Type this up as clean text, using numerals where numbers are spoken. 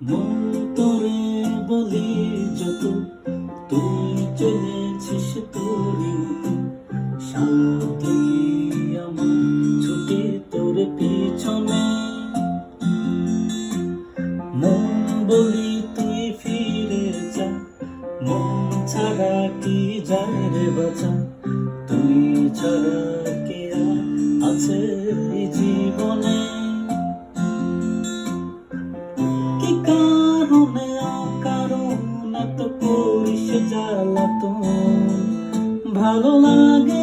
মন তোরে বলি যত, তুই চলেছিস তোরই মতো। সাথী আমার ছুটে তোর পিছনে, মন বলি তুই ফিরে যা। মন ছাড়া কি যায় রে বাঁচা, তুই ছাড়া কে আর আছে এই জীবনে। কি কারণে অকারণ এত করিস জ্বালাতন, ভালো লাগে